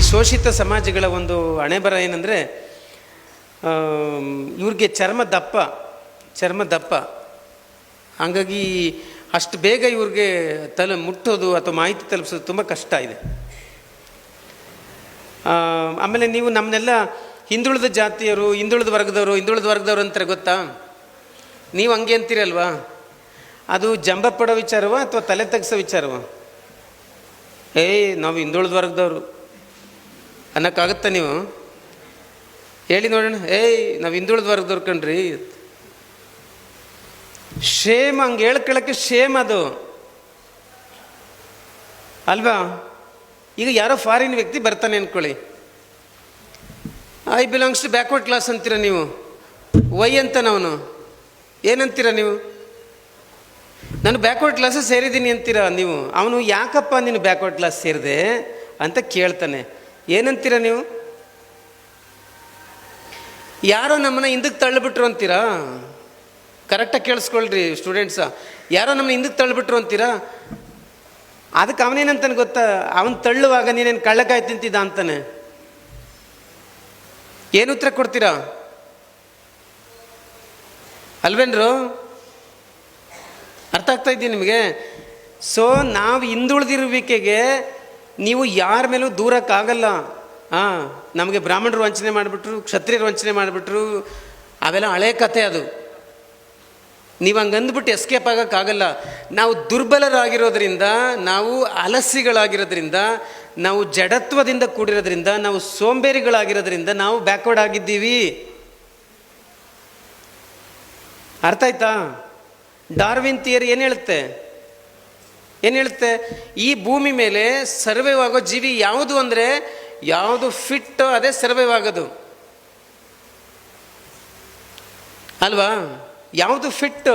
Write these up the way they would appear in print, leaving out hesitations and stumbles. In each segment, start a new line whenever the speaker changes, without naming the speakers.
ಶೋಷಿತ ಸಮಾಜಗಳ ಒಂದು ಹಣೆಬರ ಏನಂದರೆ, ಇವ್ರಿಗೆ ಚರ್ಮ ದಪ್ಪ, ಹಾಗಾಗಿ ಅಷ್ಟು ಬೇಗ ಇವ್ರಿಗೆ ಮುಟ್ಟೋದು ಅಥವಾ ಮಾಹಿತಿ ತಲುಪಿಸೋದು ತುಂಬ ಕಷ್ಟ ಇದೆ. ಆಮೇಲೆ ನೀವು ನಮ್ಮನ್ನೆಲ್ಲ ಹಿಂದುಳಿದ ಜಾತಿಯರು, ಹಿಂದುಳಿದ ವರ್ಗದವರು ಅಂತಾರೆ ಗೊತ್ತಾ? ನೀವು ಹಂಗೆ ಅಂತೀರಲ್ವಾ? ಅದು ಜಂಬ ಪಡೋ ವಿಚಾರವ ಅಥವಾ ತಲೆ ತಗ್ಸೋ ವಿಚಾರವ? ನಾವು ಹಿಂದುಳಿದ ವರ್ಗದವರು ಅನ್ನೋಕ್ಕಾಗುತ್ತಾ ನೀವು? ಹೇಳಿ ನೋಡೋಣ. ನಾವು ಹಿಂದುಳಿದ ವರ್ಗದವ್ರು ಕಣ್ರಿ. ಶೇಮ್, ಹಂಗೆ ಹೇಳ್ಕೊಳ್ಳೋಕ್ಕೆ ಶೇಮ್ ಅದು ಅಲ್ವಾ? ಈಗ ಯಾರೋ ಫಾರಿನ್ ವ್ಯಕ್ತಿ ಬರ್ತಾನೆ ಅಂದ್ಕೊಳ್ಳಿ, I belongs to backward class ಅಂತೀರ ನೀವು. ವೈ ಅಂತ ಅವನು ಏನಂತೀರ ನೀವು? ನಾನು ಬ್ಯಾಕ್ವರ್ಡ್ ಕ್ಲಾಸ್ ಸೇರಿದ್ದೀನಿ ಅಂತೀರ ನೀವು. ಅವನು ಯಾಕಪ್ಪ ನೀನು ಬ್ಯಾಕ್ವರ್ಡ್ ಕ್ಲಾಸ್ ಸೇರಿದೆ ಅಂತ ಕೇಳ್ತಾನೆ, ಏನಂತೀರ ನೀವು? ಯಾರೋ ನಮ್ಮನ್ನ ಹಿಂದಕ್ಕೆ ತಳ್ಳಿಬಿಟ್ರು ಅಂತೀರಾ? ಕರೆಕ್ಟಾಗಿ ಕೇಳಿಸ್ಕೊಳ್ರಿ ಸ್ಟೂಡೆಂಟ್ಸ, ಯಾರೋ ನಮ್ಮನ್ನ ಹಿಂದಕ್ಕೆ ತಳ್ಳಿಬಿಟ್ರು ಅಂತೀರಾ? ಅದಕ್ಕೆ ಅವನೇನಂತಾನೆ ಗೊತ್ತಾ? ಅವನು ತಳ್ಳುವಾಗ ನೀನೇನು ಕಳ್ಳಕಾಯಿ ತಿಂತಿದ್ದ ಅಂತಾನೆ. ಏನು ಉತ್ತರ ಕೊಡ್ತೀರಾ? ಅಲ್ವೇನ್ರು? ಅರ್ಥ ಆಗ್ತಾ ಇದ್ದೀನಿ ನಿಮಗೆ? ಸೊ ನಾವು ಹಿಂದುಳಿದಿರುವಿಕೆಗೆ ನೀವು ಯಾರ ಮೇಲೂ ದೂರಕ್ಕಾಗಲ್ಲ. ನಮಗೆ ಬ್ರಾಹ್ಮಣರು ವಂಚನೆ ಮಾಡಿಬಿಟ್ರು, ಕ್ಷತ್ರಿಯರು ವಂಚನೆ ಮಾಡಿಬಿಟ್ರು, ಅವೆಲ್ಲ ಹಳೆ ಕಥೆ. ಅದು ನೀವು ಹಂಗೆ ಅಂದ್ಬಿಟ್ಟು ಎಸ್ಕೇಪ್ ಆಗೋಕ್ಕಾಗಲ್ಲ. ನಾವು ದುರ್ಬಲರಾಗಿರೋದ್ರಿಂದ, ನಾವು ಅಲಸಿಗಳಾಗಿರೋದ್ರಿಂದ, ನಾವು ಜಡತ್ವದಿಂದ ಕೂಡಿರೋದ್ರಿಂದ, ನಾವು ಸೋಂಬೇರಿಗಳಾಗಿರೋದ್ರಿಂದ ನಾವು ಬ್ಯಾಕ್ವರ್ಡ್ ಆಗಿದ್ದೀವಿ. ಅರ್ಥ ಆಯ್ತಾ? ಡಾರ್ವಿನ್ ಥಿಯರಿ ಏನು ಹೇಳುತ್ತೆ? ಈ ಭೂಮಿ ಮೇಲೆ ಸರ್ವೈವ್ ಆಗೋ ಜೀವಿ ಯಾವುದು ಅಂದರೆ, ಯಾವುದು ಫಿಟ್ ಅದೇ ಸರ್ವೈವ್ ಆಗೋದು ಅಲ್ವಾ? ಯಾವುದು ಫಿಟ್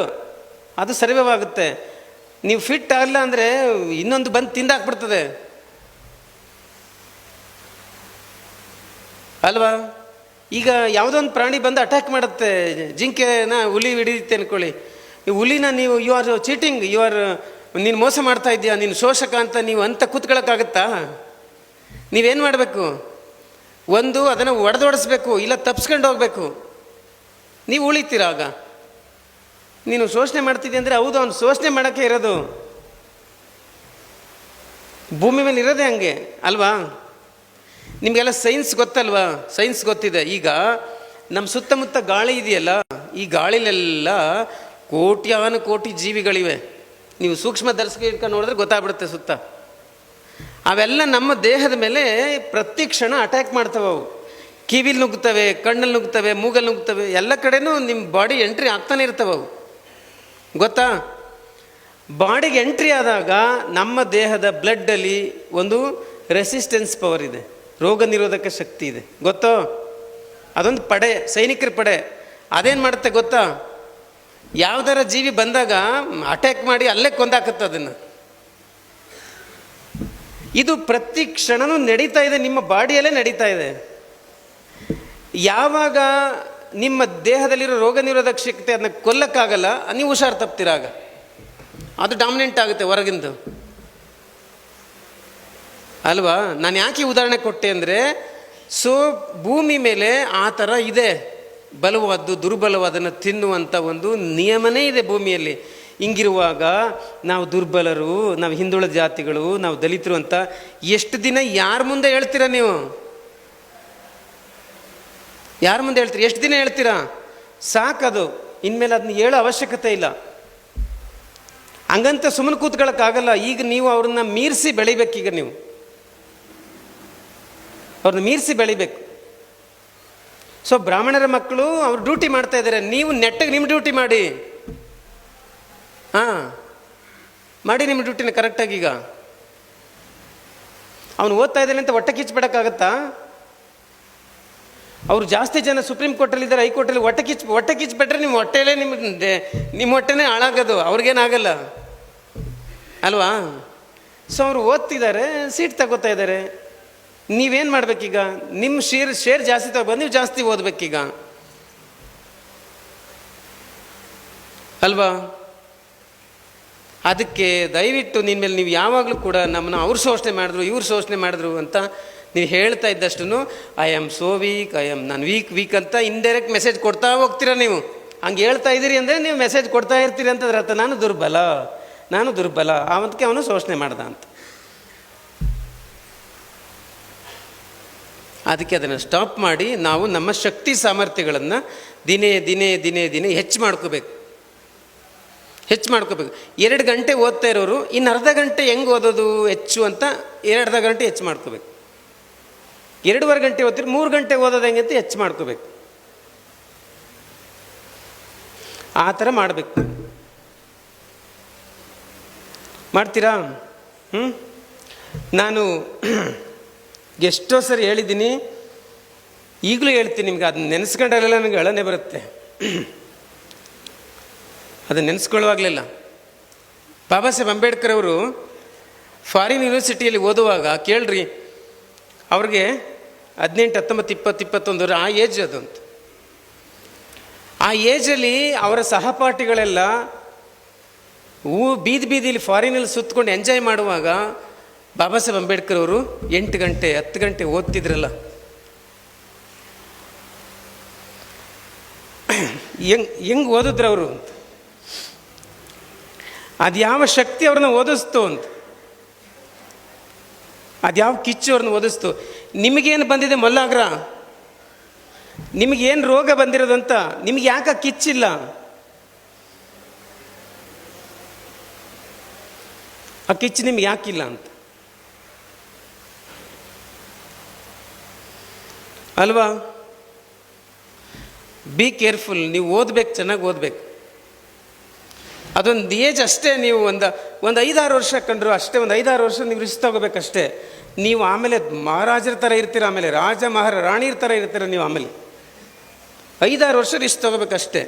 ಅದು ಸರ್ವೈವ್ ಆಗುತ್ತೆ. ನೀವು ಫಿಟ್ ಆಗಲ್ಲ ಅಂದರೆ ಇನ್ನೊಂದು ಬಂದು ತಿಂದಾಕ್ಬಿಡ್ತದೆ ಅಲ್ವಾ? ಈಗ ಯಾವುದೋ ಒಂದು ಪ್ರಾಣಿ ಬಂದು ಅಟ್ಯಾಕ್ ಮಾಡುತ್ತೆ, ಜಿಂಕೆನ ಹುಲಿ ಹಿಡಿಯುತ್ತೆ ಅಂದ್ಕೊಳ್ಳಿ. ಈ ಹುಲಿನ ನೀವು ಯು ಆರ್ ಚೀಟಿಂಗ್, ನೀನು ಮೋಸ ಮಾಡ್ತಾ ಇದೆಯಾ, ನೀನು ಶೋಷಕ ಅಂತ ನೀವು ಅಂತ ಕೂತ್ಕೊಳ್ಳೋಕ್ಕಾಗತ್ತಾ? ನೀವೇನು ಮಾಡಬೇಕು? ಒಂದು ಅದನ್ನು ಒಡೆದೋಡಿಸ್ಬೇಕು, ಇಲ್ಲ ತಪ್ಸ್ಕೊಂಡು ಹೋಗ್ಬೇಕು. ನೀವು ಉಳಿತೀರ. ಆಗ ನೀನು ಶೋಷಣೆ ಮಾಡ್ತಿದ್ದೆ ಅಂದರೆ ಹೌದು, ಅವನು ಶೋಷಣೆ ಮಾಡೋಕ್ಕೆ ಇರೋದು, ಭೂಮಿ ಮೇಲೆ ಇರೋದೇ ಹಂಗೆ ಅಲ್ವಾ? ನಿಮಗೆಲ್ಲ ಸೈನ್ಸ್ ಗೊತ್ತಲ್ವಾ? ಸೈನ್ಸ್ ಗೊತ್ತಿದೆ. ಈಗ ನಮ್ಮ ಸುತ್ತಮುತ್ತ ಗಾಳಿ ಇದೆಯಲ್ಲ, ಈ ಗಾಳಿಲೆಲ್ಲ ಕೋಟ್ಯಾನು ಕೋಟಿ ಜೀವಿಗಳಿವೆ. ನೀವು ಸೂಕ್ಷ್ಮ ದರ್ಶಕ ಇಟ್ಕೊಂಡು ನೋಡಿದ್ರೆ ಗೊತ್ತಾಗ್ಬಿಡುತ್ತೆ ಸುತ್ತ. ಅವೆಲ್ಲ ನಮ್ಮ ದೇಹದ ಮೇಲೆ ಪ್ರತಿ ಕ್ಷಣ ಅಟ್ಯಾಕ್ ಮಾಡ್ತವೆ. ಅವು ಕಿವಿಲಿ ನುಗ್ತವೆ, ಕಣ್ಣಲ್ಲಿ ನುಗ್ತವೆ, ಮೂಗಲ್ಲಿ ನುಗ್ತವೆ, ಎಲ್ಲ ಕಡೆನೂ ನಿಮ್ಮ ಬಾಡಿ ಎಂಟ್ರಿ ಆಗ್ತಾನೆ ಇರ್ತವೆ. ಅವು ಗೊತ್ತಾ? ಬಾಡಿಗೆ ಎಂಟ್ರಿ ಆದಾಗ ನಮ್ಮ ದೇಹದ ಬ್ಲಡ್ಡಲ್ಲಿ ಒಂದು ರೆಸಿಸ್ಟೆನ್ಸ್ ಪವರ್ ಇದೆ, ರೋಗ ನಿರೋಧಕ ಶಕ್ತಿ ಇದೆ. ಗೊತ್ತೋ? ಅದೊಂದು ಪಡೆ, ಸೈನಿಕರ ಪಡೆ. ಅದೇನು ಮಾಡುತ್ತೆ ಗೊತ್ತಾ? ಯಾವ್ದಾರ ಜೀವಿ ಬಂದಾಗ ಅಟ್ಯಾಕ್ ಮಾಡಿ ಅಲ್ಲೇ ಕೊಂದಾಕತ್ತೆ ಅದನ್ನು. ಇದು ಪ್ರತಿ ಕ್ಷಣನೂ ನಡೀತಾ ಇದೆ, ನಿಮ್ಮ ಬಾಡಿಯಲ್ಲೇ ನಡೀತಾ ಇದೆ. ಯಾವಾಗ ನಿಮ್ಮ ದೇಹದಲ್ಲಿರೋ ರೋಗ ನಿರೋಧಕ ಶಕ್ತಿ ಅದನ್ನ ಕೊಲ್ಲಕ್ಕಾಗಲ್ಲ, ನೀವು ಹುಷಾರು ತಪ್ತೀರಾಗ ಅದು ಡಾಮಿನೆಂಟ್ ಆಗುತ್ತೆ ಹೊರಗಿಂದು ಅಲ್ವಾ? ನಾನು ಯಾಕೆ ಉದಾಹರಣೆ ಕೊಟ್ಟೆ ಅಂದರೆ, ಸೊ ಭೂಮಿ ಮೇಲೆ ಆ ಥರ ಇದೆ, ಬಲವಾದ್ದು ದುರ್ಬಲವಾದನ್ನು ತಿನ್ನುವಂಥ ಒಂದು ನಿಯಮನೇ ಇದೆ ಭೂಮಿಯಲ್ಲಿ. ಹಿಂಗಿರುವಾಗ ನಾವು ದುರ್ಬಲರು, ನಾವು ಹಿಂದುಳಿದ ಜಾತಿಗಳು, ನಾವು ದಲಿತರು ಅಂತ ಎಷ್ಟು ದಿನ ಯಾರ ಮುಂದೆ ಹೇಳ್ತೀರಾ? ನೀವು ಯಾರ ಮುಂದೆ ಹೇಳ್ತೀರಿ? ಎಷ್ಟು ದಿನ ಹೇಳ್ತೀರಾ? ಸಾಕದು, ಇನ್ಮೇಲೆ ಅದನ್ನ ಹೇಳೋ ಅವಶ್ಯಕತೆ ಇಲ್ಲ. ಹಂಗಂತ ಸುಮ್ಮನೆ ಕೂತ್ಕೊಳ್ಳೋಕ್ಕಾಗಲ್ಲ. ಈಗ ನೀವು ಅವ್ರನ್ನ ಮೀರಿಸಿ ಬೆಳಿಬೇಕು. ಈಗ ನೀವು ಅವ್ರನ್ನ ಮೀರಿಸಿ ಬೆಳಿಬೇಕು. ಸೊ ಬ್ರಾಹ್ಮಣರ ಮಕ್ಕಳು ಅವ್ರು ಡ್ಯೂಟಿ ಮಾಡ್ತಾ ಇದ್ದಾರೆ, ನೀವು ನೆಟ್ಟಗೆ ನಿಮ್ಮ ಡ್ಯೂಟಿ ಮಾಡಿ. ಮಾಡಿ ನಿಮ್ಮ ಡ್ಯೂಟಿನ ಕರೆಕ್ಟಾಗಿ. ಈಗ ಅವನು ಓದ್ತಾ ಇದ್ದಾನೆ ಅಂತ ಹೊಟ್ಟೆ ಕಿಚ್ಬಿಡೋಕ್ಕಾಗತ್ತಾ? ಅವರು ಜಾಸ್ತಿ ಜನ ಸುಪ್ರೀಂ ಕೋರ್ಟಲ್ಲಿದ್ದಾರೆ, ಹೈಕೋರ್ಟಲ್ಲಿ ಹೊಟ್ಟೆ ಕಿಚ್ಬಿಟ್ರೆ ನಿಮ್ಮ ಹೊಟ್ಟೆಯಲ್ಲೇ ನಿಮ್ಮ ಹೊಟ್ಟೆನೇ ಹಾಳಾಗೋದು, ಅವ್ರಿಗೇನಾಗಲ್ಲ ಅಲ್ವಾ? ಸೊ ಅವರು ಓದ್ತಿದ್ದಾರೆ, ಸೀಟ್ ತಗೋತಾ ಇದ್ದಾರೆ. ನೀವೇನು ಮಾಡ್ಬೇಕೀಗ? ನಿಮ್ಮ ಶೇರ್ ಜಾಸ್ತಿ ತಗೊಬಂದು ನೀವು ಜಾಸ್ತಿ ಓದ್ಬೇಕೀಗ ಅಲ್ವಾ? ಅದಕ್ಕೆ ದಯವಿಟ್ಟು ನಿಮ್ಮ ಮೇಲೆ ನೀವು ಯಾವಾಗಲೂ ಕೂಡ ನಮ್ಮನ್ನು ಅವ್ರು ಶೋಷಣೆ ಮಾಡಿದ್ರು, ಇವ್ರು ಶೋಷಣೆ ಮಾಡಿದ್ರು ಅಂತ ನೀವು ಹೇಳ್ತಾ ಇದ್ದಷ್ಟು ಐ ಆಮ್ ಸೋ ವೀಕ್, ನಾನು ವೀಕ್ ಅಂತ ಇಂಡೈರೆಕ್ಟ್ ಮೆಸೇಜ್ ಕೊಡ್ತಾ ಹೋಗ್ತೀರ ನೀವು. ಹಂಗೆ ಹೇಳ್ತಾ ಇದ್ದೀರಿ ಅಂದರೆ ನೀವು ಮೆಸೇಜ್ ಕೊಡ್ತಾ ಇರ್ತೀರಿ ಅಂತದ್ರ ಅರ್ಥ ನಾನು ದುರ್ಬಲ ಅವತ್ತಕ್ಕೆ ಅವನು ಶೋಷಣೆ ಮಾಡ್ದ ಅಂತ. ಅದಕ್ಕೆ ಅದನ್ನು ಸ್ಟಾಪ್ ಮಾಡಿ ನಾವು ನಮ್ಮ ಶಕ್ತಿ ಸಾಮರ್ಥ್ಯಗಳನ್ನು ದಿನೇ ಹೆಚ್ಚು ಮಾಡ್ಕೋಬೇಕು. 2 ಗಂಟೆ ಓದ್ತಾ ಇರೋರು ಇನ್ನು ಅರ್ಧ ಗಂಟೆ ಹೆಂಗೆ ಓದೋದು ಹೆಚ್ಚು ಅಂತ ಅರ್ಧ ಗಂಟೆ ಹೆಚ್ಚು ಮಾಡ್ಕೋಬೇಕು. 2.5 ಗಂಟೆ ಓದ್ತೀರಿ 3 ಗಂಟೆ ಓದೋದು ಹೆಂಗೆ ಅಂತ ಹೆಚ್ಚು ಮಾಡ್ಕೋಬೇಕು. ಆ ಥರ ಮಾಡಬೇಕು. ಮಾಡ್ತೀರಾ? ನಾನು ಎಷ್ಟೋ ಸರಿ ಹೇಳಿದ್ದೀನಿ, ಈಗಲೂ ಹೇಳ್ತೀನಿ ನಿಮ್ಗೆ. ಅದನ್ನ ನೆನೆಸ್ಕೊಂಡ್ರೆಲ್ಲ ನನಗೆ ಅಳನೆ ಬರುತ್ತೆ. ಅದನ್ನು ನೆನೆಸ್ಕೊಳ್ಳುವಾಗಲಿಲ್ಲ. ಬಾಬಾ ಸಾಹೇಬ್ ಅಂಬೇಡ್ಕರ್ ಅವರು ಫಾರಿನ್ ಯೂನಿವರ್ಸಿಟಿಯಲ್ಲಿ ಓದುವಾಗ ಕೇಳ್ರಿ, ಅವ್ರಿಗೆ 18, 19, 20, 21 ಆ ಏಜ್ ಅದು ಅಂತ. ಆ ಏಜಲ್ಲಿ ಅವರ ಸಹಪಾಠಿಗಳೆಲ್ಲ ಬೀದಿಲಿ ಫಾರಿನಲ್ಲಿ ಸುತ್ತಕೊಂಡು ಎಂಜಾಯ್ ಮಾಡುವಾಗ ಬಾಬಾ ಸಾಹೇಬ್ ಅಂಬೇಡ್ಕರ್ ಅವರು 8 ಗಂಟೆ 10 ಗಂಟೆ ಓದ್ತಿದ್ರಲ್ಲ. ಹೆಂಗೆ ಓದಿದ್ರು ಅವರು ಅಂತ. ಅದು ಯಾವ ಶಕ್ತಿ ಅವ್ರನ್ನ ಓದಿಸ್ತು ಅಂತ, ಅದು ಯಾವ ಕಿಚ್ಚು ಅವ್ರನ್ನ ಓದಿಸ್ತು. ನಿಮಗೇನು ಬಂದಿದೆ ಮೊಲ್ಲಾಗ್ರ, ನಿಮಗೇನು ರೋಗ ಬಂದಿರೋದಂತ ನಿಮ್ಗೆ ಯಾಕೆ ಕಿಚ್ಚಿಲ್ಲ? ಆ ಕಿಚ್ಚು ನಿಮ್ಗೆ ಯಾಕಿಲ್ಲ ಅಂತ ಅಲ್ವಾ? Be careful. ನೀವು ಓದ್ಬೇಕು, ಚೆನ್ನಾಗಿ ಓದ್ಬೇಕು. ಅದೊಂದು ಏಜ್ ಅಷ್ಟೇ. ನೀವು ಒಂದು 5-6 ವರ್ಷ ಕಂಡ್ರು ಅಷ್ಟೇ. ಒಂದು 5-6 ವರ್ಷ ನೀವು ರಿಸ್ಕ್ ತಗೋಬೇಕಷ್ಟೇ. ನೀವು ಆಮೇಲೆ ಮಹಾರಾಜರ ಥರ ಇರ್ತೀರ, ಆಮೇಲೆ ರಾಣಿಯರ ಥರ ಇರ್ತೀರ. ನೀವು ಆಮೇಲೆ 5-6 ವರ್ಷ ರಿಸ್ಕ್ ತಗೋಬೇಕಷ್ಟೇ.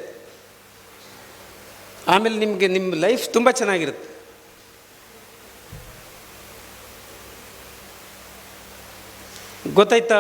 ಆಮೇಲೆ ನಿಮಗೆ ನಿಮ್ಮ ಲೈಫ್ ತುಂಬ ಚೆನ್ನಾಗಿರುತ್ತೆ. ಗೊತ್ತಾಯ್ತಾ?